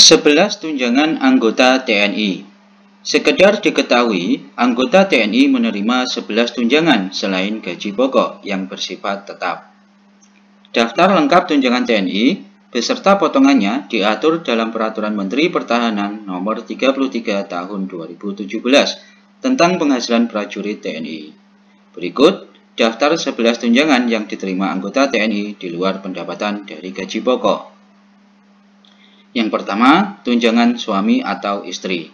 11 tunjangan anggota TNI. Sekedar diketahui, anggota TNI menerima 11 tunjangan selain gaji pokok yang bersifat tetap. Daftar lengkap tunjangan TNI beserta potongannya diatur dalam Peraturan Menteri Pertahanan Nomor 33 Tahun 2017 tentang penghasilan prajurit TNI. Berikut daftar 11 tunjangan yang diterima anggota TNI di luar pendapatan dari gaji pokok. Yang pertama, tunjangan suami atau istri.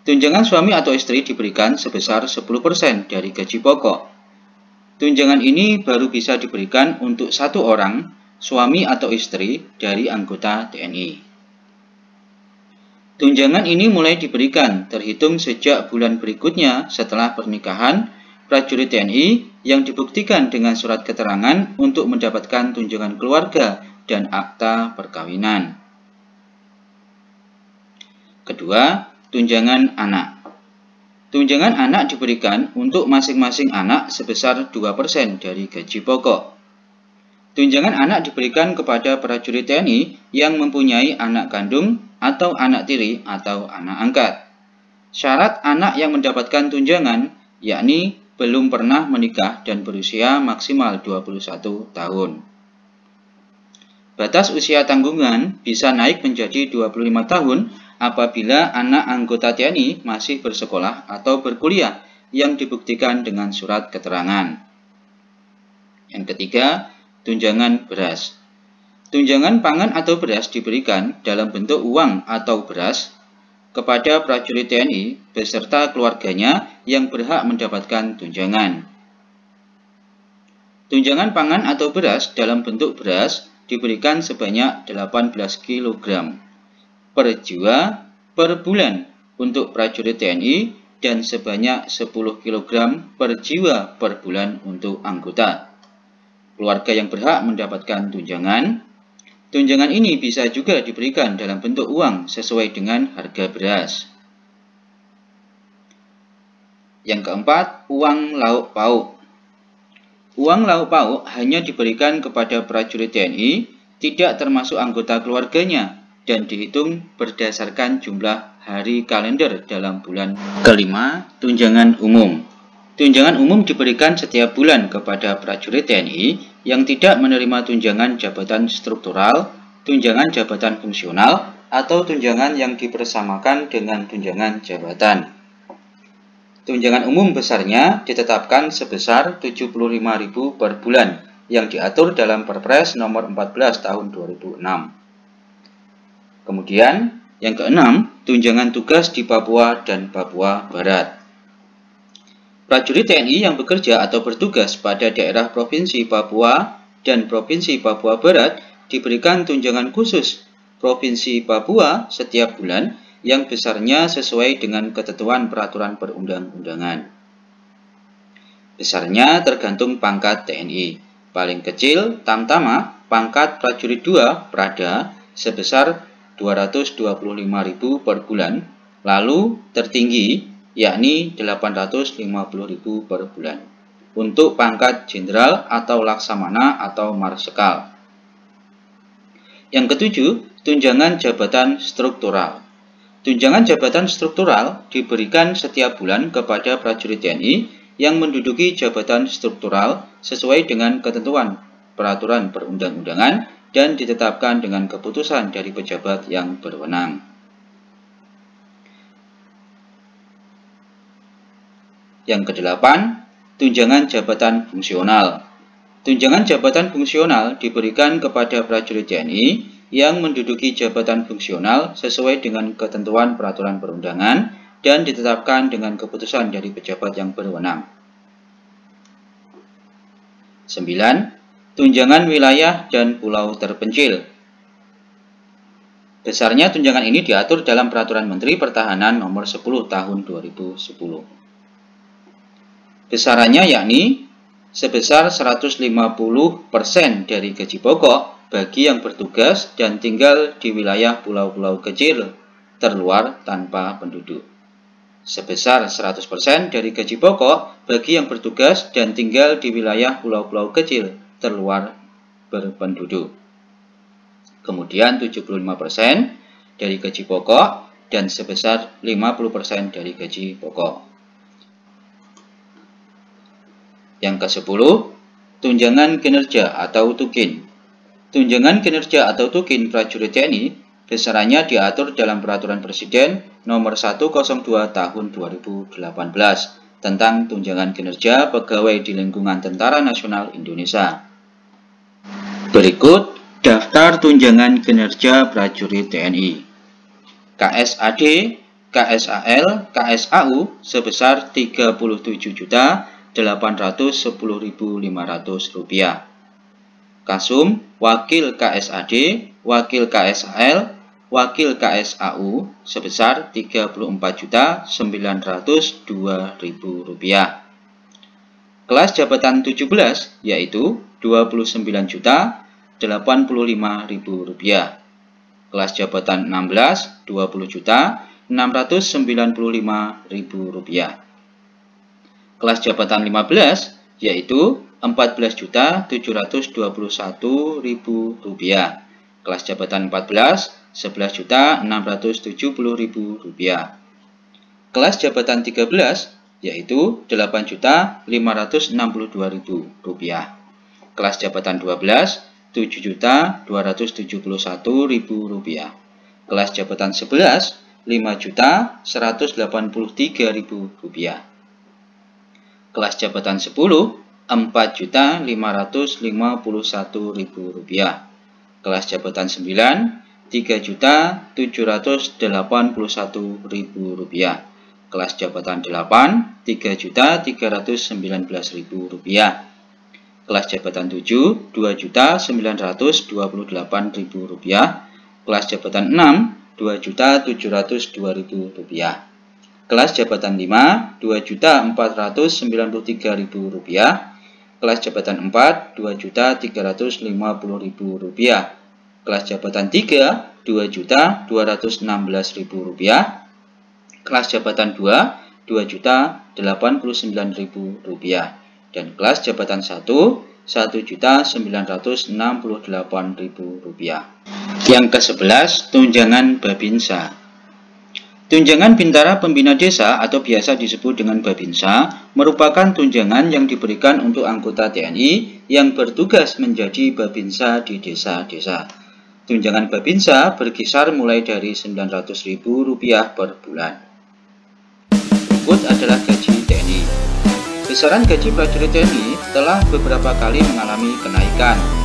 Tunjangan suami atau istri diberikan sebesar 10% dari gaji pokok. Tunjangan ini baru bisa diberikan untuk satu orang, suami atau istri dari anggota TNI. Tunjangan ini mulai diberikan terhitung sejak bulan berikutnya setelah pernikahan prajurit TNI yang dibuktikan dengan surat keterangan untuk mendapatkan tunjangan keluarga dan akta perkawinan. Kedua, tunjangan anak. Tunjangan anak diberikan untuk masing-masing anak sebesar 2% dari gaji pokok. Tunjangan anak diberikan kepada prajurit TNI yang mempunyai anak kandung atau anak tiri atau anak angkat. Syarat anak yang mendapatkan tunjangan yakni belum pernah menikah dan berusia maksimal 21 tahun. Batas usia tanggungan bisa naik menjadi 25 tahun apabila anak anggota TNI masih bersekolah atau berkuliah yang dibuktikan dengan surat keterangan. Yang ketiga, tunjangan beras. Tunjangan pangan atau beras diberikan dalam bentuk uang atau beras kepada prajurit TNI beserta keluarganya yang berhak mendapatkan tunjangan. Tunjangan pangan atau beras dalam bentuk beras diberikan sebanyak 18 kg per jiwa per bulan untuk prajurit TNI dan sebanyak 10 kg per jiwa per bulan untuk anggota. Keluarga yang berhak mendapatkan tunjangan. Tunjangan ini bisa juga diberikan dalam bentuk uang sesuai dengan harga beras. Yang keempat, uang lauk pauk. Uang lauk pauk hanya diberikan kepada prajurit TNI, tidak termasuk anggota keluarganya, dan dihitung berdasarkan jumlah hari kalender dalam bulan. Kelima, tunjangan umum. Tunjangan umum diberikan setiap bulan kepada prajurit TNI yang tidak menerima tunjangan jabatan struktural, tunjangan jabatan fungsional, atau tunjangan yang dipersamakan dengan tunjangan jabatan. Tunjangan umum besarnya ditetapkan sebesar 75.000 per bulan yang diatur dalam Perpres nomor 14 tahun 2006. Kemudian, yang keenam, tunjangan tugas di Papua dan Papua Barat. Prajurit TNI yang bekerja atau bertugas pada daerah Provinsi Papua dan Provinsi Papua Barat diberikan tunjangan khusus Provinsi Papua setiap bulan yang besarnya sesuai dengan ketentuan peraturan perundang-undangan. Besarnya tergantung pangkat TNI. Paling kecil, Tamtama, pangkat prajurit 2, Prada, sebesar 225.000 per bulan, lalu tertinggi yakni 850.000 per bulan untuk pangkat jenderal atau laksamana atau marsekal. Yang ketujuh, tunjangan jabatan struktural. Tunjangan jabatan struktural diberikan setiap bulan kepada prajurit TNI yang menduduki jabatan struktural sesuai dengan ketentuan peraturan perundang-undangan dan ditetapkan dengan keputusan dari pejabat yang berwenang. Yang kedelapan, tunjangan jabatan fungsional. Tunjangan jabatan fungsional diberikan kepada prajurit TNI yang menduduki jabatan fungsional sesuai dengan ketentuan peraturan perundangan dan ditetapkan dengan keputusan dari pejabat yang berwenang. 9. Tunjangan wilayah dan pulau terpencil. Besarnya tunjangan ini diatur dalam Peraturan Menteri Pertahanan Nomor 10 Tahun 2010. Besarannya yakni sebesar 150% dari gaji pokok bagi yang bertugas dan tinggal di wilayah pulau-pulau kecil terluar tanpa penduduk. Sebesar 100% dari gaji pokok bagi yang bertugas dan tinggal di wilayah pulau-pulau kecil terluar berpenduduk. Kemudian 75% dari gaji pokok dan sebesar 50% dari gaji pokok. Yang ke-10, tunjangan kinerja atau tukin. Tunjangan kinerja atau tukin prajurit TNI besarannya diatur dalam Peraturan Presiden Nomor 102 Tahun 2018 tentang tunjangan kinerja pegawai di lingkungan Tentara Nasional Indonesia. Berikut daftar tunjangan kinerja prajurit TNI. KSAD, KSAL, KSAU sebesar Rp37.810.500. Kasum, Wakil KSAD, Wakil KSAL, Wakil KSAU sebesar Rp39.902.000. Kelas jabatan 17 yaitu Rp29.085.000. Kelas jabatan 16 Rp20.695.000. Kelas jabatan 15 yaitu Rp14.721.000. Kelas jabatan 14 Rp11.670.000. Kelas jabatan 13 yaitu Rp8.562.000. Kelas jabatan 12 Rp7.271.000. Kelas jabatan 11 Rp5.183.000. Kelas jabatan 10 Rp4.551.000. Kelas jabatan 9 Rp3.781.000. Kelas jabatan 8 Rp3.319.000. Kelas jabatan 7 Rp2.928.000. Kelas jabatan 6 Rp2.702.000. Kelas jabatan 5 Rp2.493.000. Kelas jabatan 4 Rp2.350.000. Kelas jabatan 3 Rp2.216.000. Kelas jabatan 2 Rp2.089.000. Dan kelas jabatan 1 Rp1.968.000. Yang ke-11, tunjangan Babinsa. Tunjangan Bintara Pembina Desa atau biasa disebut dengan Babinsa merupakan tunjangan yang diberikan untuk anggota TNI yang bertugas menjadi Babinsa di desa-desa. Tunjangan Babinsa berkisar mulai dari Rp900.000 per bulan. Berikut adalah gaji TNI. Besaran gaji prajurit TNI telah beberapa kali mengalami kenaikan.